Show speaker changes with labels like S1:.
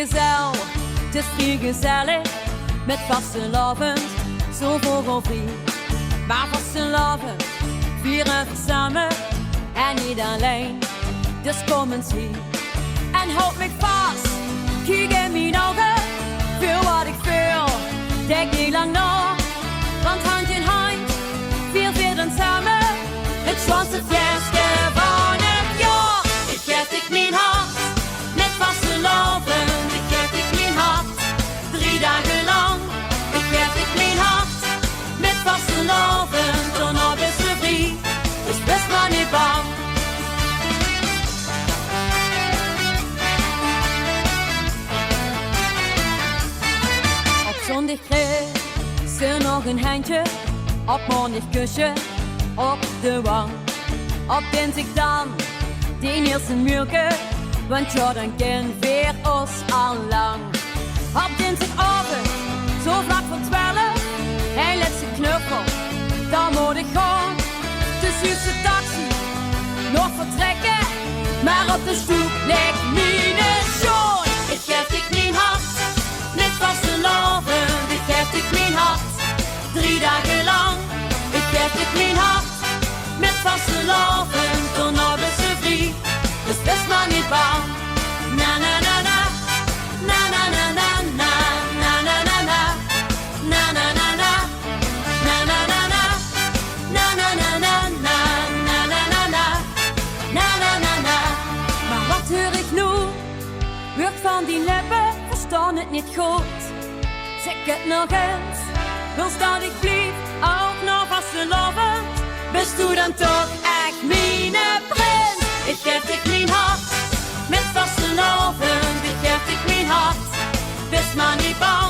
S1: vrijgezel, het is vrijgezellig. Met vastelovend, zo vogelvrij. Maar vastelovend, vieren we samen. En niet alleen, dus kom eens hier. En houd me vast, kijk in mijn ogen. Veel wat ik wil, denk niet lang nog. Want hand in hand, veel dan samen. Het zwaarste feestje van het jaar. Ik geef ik mijn hart, met vastelovend. Ik geef ik mijn hart, 3 dagen lang. Ik geef ik mijn hart, met vastelovend. Dan op is ze vrij, dus best maar niet bang. Op zondag kreeg ze nog een handje, op maandag kusje, op de wang. Op dinsdag dan, die eerste muurke, want ja, dan ken weer ons al lang. Op dinsdagavond, zo vlak voor 12, hij laatste knuffel, dan moet ik gaan. De zuurste taxi, nog vertrekken, maar op de stoep ligt mijn zoon. Ik geef ik mijn hart, met vastelovend. Ik geef ik mijn hart, 3 dagen lang. Ik geef ik mijn hart, met vastelovend. Dan is ze vrij, dus best maar niet bang. Na na na na, na na na na na, na na na na, na na na na, na na na na, na na na na, na na na na na, na na na na. Maar wat hoor ik nu? Woord van die lippen, verstaan het niet goed. Zeg het nog eens, wil dat ik blijf, ook nog vastelovend. Bist du dan toch echt mijn prins? Ik geef ik mijn hart, met vastelovend. Ik geef ik mijn hart, best maar niet bang.